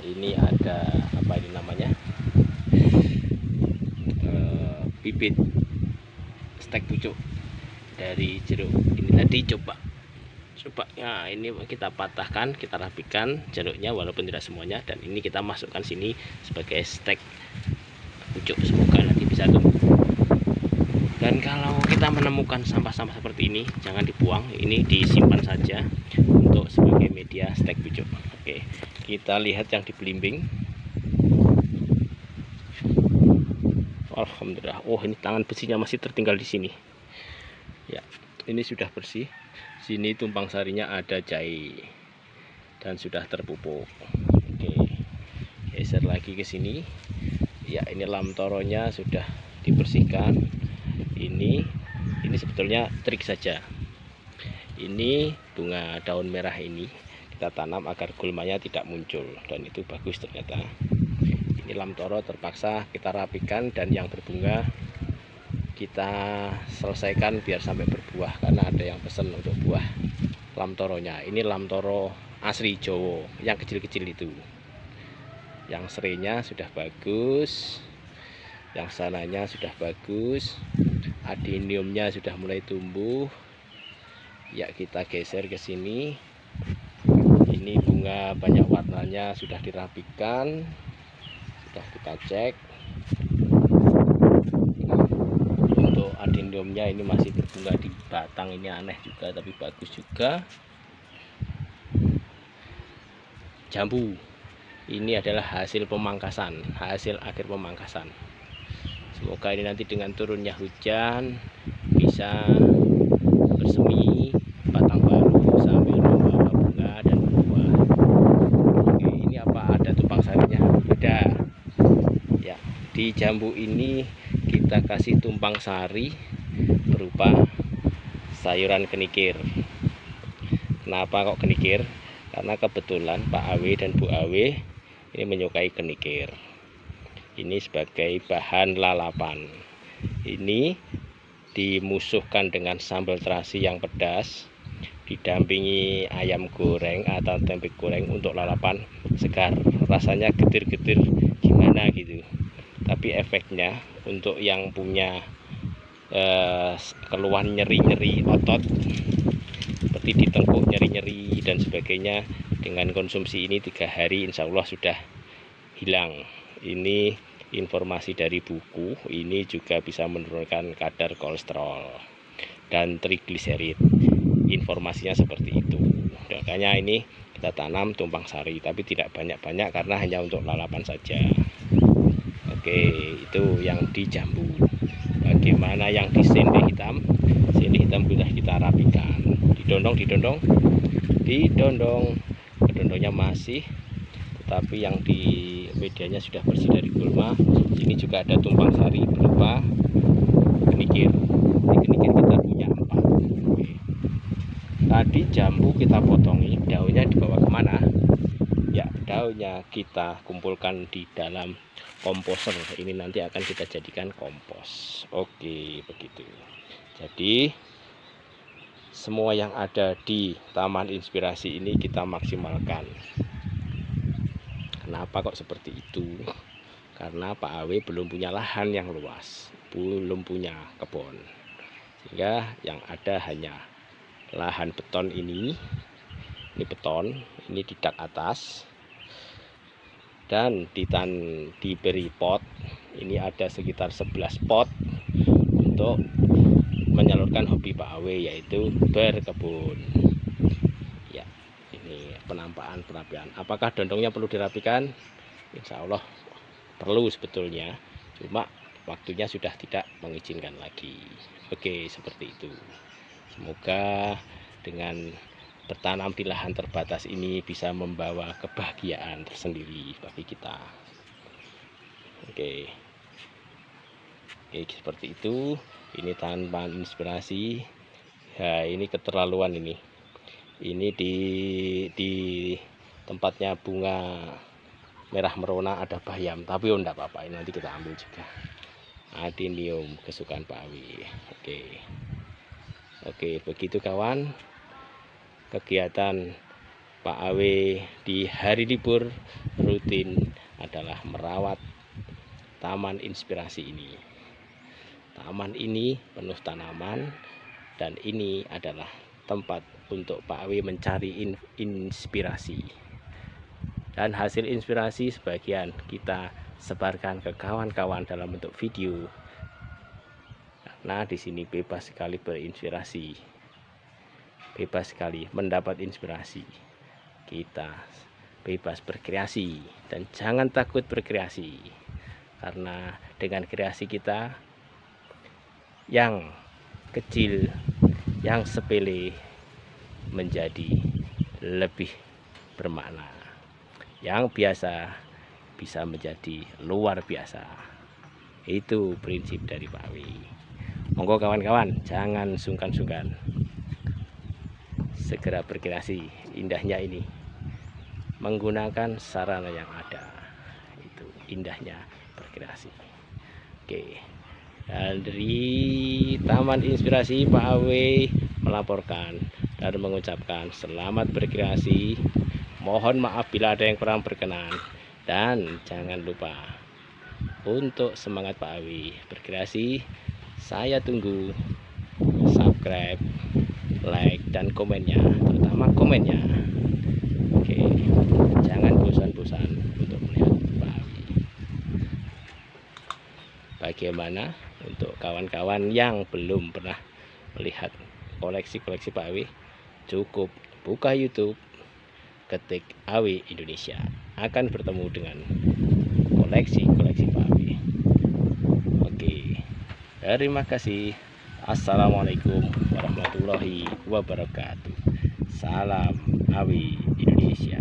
ini ada apa ini namanya, bibit stek pucuk dari jeruk. Ini tadi coba ya, ini kita patahkan, kita rapikan jeruknya walaupun tidak semuanya, dan ini kita masukkan sini sebagai stek pucuk. Semoga nanti bisa tumbuh. Dan kalau kita menemukan sampah-sampah seperti ini, jangan dibuang, ini disimpan saja untuk sebagai media stek pucuk. Oke, kita lihat yang di belimbing. Alhamdulillah. Oh, ini tangan besinya masih tertinggal di sini. Ya, ini sudah bersih. Sini tumpang sarinya ada jahe dan sudah terpupuk. Oke, geser lagi ke sini. Ya, ini lamtoronya sudah dibersihkan. Ini sebetulnya trik saja. Ini bunga daun merah ini kita tanam agar gulmanya tidak muncul, dan itu bagus ternyata. Ini lamtoro terpaksa kita rapikan, dan yang berbunga kita selesaikan biar sampai berbuah, karena ada yang pesan untuk buah lamtoronya. Ini lamtoro asli Jowo yang kecil-kecil itu. Yang serenya sudah bagus, yang sananya sudah bagus, adeniumnya sudah mulai tumbuh. Ya, kita geser ke sini. Ini bunga banyak warnanya sudah dirapikan, sudah kita cek. Adeniumnya ini masih berbunga di batang, ini aneh juga tapi bagus juga. Jambu ini adalah hasil pemangkasan, hasil akhir pemangkasan. Semoga ini nanti dengan turunnya hujan bisa bersemi batang baru sambil membawa bunga dan berbuah. Oke, ini apa, ada tumpang sarinya? Ada. Ya, di jambu ini kita kasih tumpang sari berupa sayuran kenikir. Kenapa kok kenikir? Karena kebetulan Pak Awe dan Bu Awe ini menyukai kenikir. Ini sebagai bahan lalapan. Ini dimusuhkan dengan sambal terasi yang pedas, didampingi ayam goreng atau tempe goreng untuk lalapan segar. Rasanya getir-getir gimana gitu. Tapi efeknya untuk yang punya keluhan nyeri-nyeri otot seperti di tengkuk nyeri-nyeri dan sebagainya, dengan konsumsi ini 3 hari insya Allah sudah hilang. Ini informasi dari buku. Ini juga bisa menurunkan kadar kolesterol dan trigliserid. Informasinya seperti itu. Makanya ini kita tanam tumpang sari, tapi tidak banyak-banyak karena hanya untuk lalapan saja. Oke, itu yang di jambu. Bagaimana yang di sende hitam? Sende hitam sudah kita rapikan. Didondong. Kedondongnya masih, tetapi yang di medianya sudah bersih dari gulma. Ini juga ada tumpang sari berupa kenikir. Ini kenikir kita punya 4. Oke. Tadi jambu kita potongi, daunnya dibawa kemana? Ya, daunnya kita kumpulkan di dalam komposer. Ini nanti akan kita jadikan kompos. Oke, begitu. Jadi semua yang ada di Taman Inspirasi ini kita maksimalkan. Kenapa kok seperti itu? Karena Pak Awe belum punya lahan yang luas, belum punya kebun, sehingga yang ada hanya lahan beton ini beton, ini di dak atas, dan diberi pot. Ini ada sekitar 11 pot untuk menyalurkan hobi Pak Awe, yaitu berkebun. Ya, ini penampakan perapian. Apakah dondongnya perlu dirapikan? Insya Allah perlu sebetulnya, cuma waktunya sudah tidak mengizinkan lagi. Oke, seperti itu. Semoga dengan bertanam di lahan terbatas ini bisa membawa kebahagiaan tersendiri bagi kita. Oke, seperti itu. Ini Taman Inspirasi. Ya, ini keterlaluan ini. Ini tempatnya bunga merah merona, ada bayam, tapi enggak apa-apa, ini nanti kita ambil juga. Adenium kesukaan Pak Awi. Oke, begitu kawan kegiatan Pak Awi di hari libur rutin adalah merawat taman inspirasi ini. Taman ini penuh tanaman, dan ini adalah tempat untuk Pak Awi mencari inspirasi. Dan hasil inspirasi sebagian kita sebarkan ke kawan-kawan dalam bentuk video. Nah, di sini bebas sekali berinspirasi, bebas sekali mendapat inspirasi. Kita bebas berkreasi dan jangan takut berkreasi, karena dengan kreasi kita yang kecil, yang sepele menjadi lebih bermakna, yang biasa bisa menjadi luar biasa. Itu prinsip dari Pak Awi. Monggo kawan-kawan, jangan sungkan-sungkan, segera berkreasi. Indahnya ini menggunakan sarana yang ada, itu indahnya berkreasi. Oke, dan dari Taman Inspirasi Pak Awi melaporkan dan mengucapkan selamat berkreasi. Mohon maaf bila ada yang kurang berkenan, dan jangan lupa untuk semangat Pak Awi berkreasi. Saya tunggu subscribe, like, dan komennya, terutama komennya. Oke, jangan bosan-bosan untuk melihat Pak Awi. Bagaimana untuk kawan-kawan yang belum pernah melihat koleksi-koleksi Pak Awi? Cukup buka YouTube, ketik Awi Indonesia, akan bertemu dengan koleksi-koleksi Pak Awi. Oke, terima kasih. Assalamualaikum warahmatullahi wabarakatuh. Salam Awi Indonesia.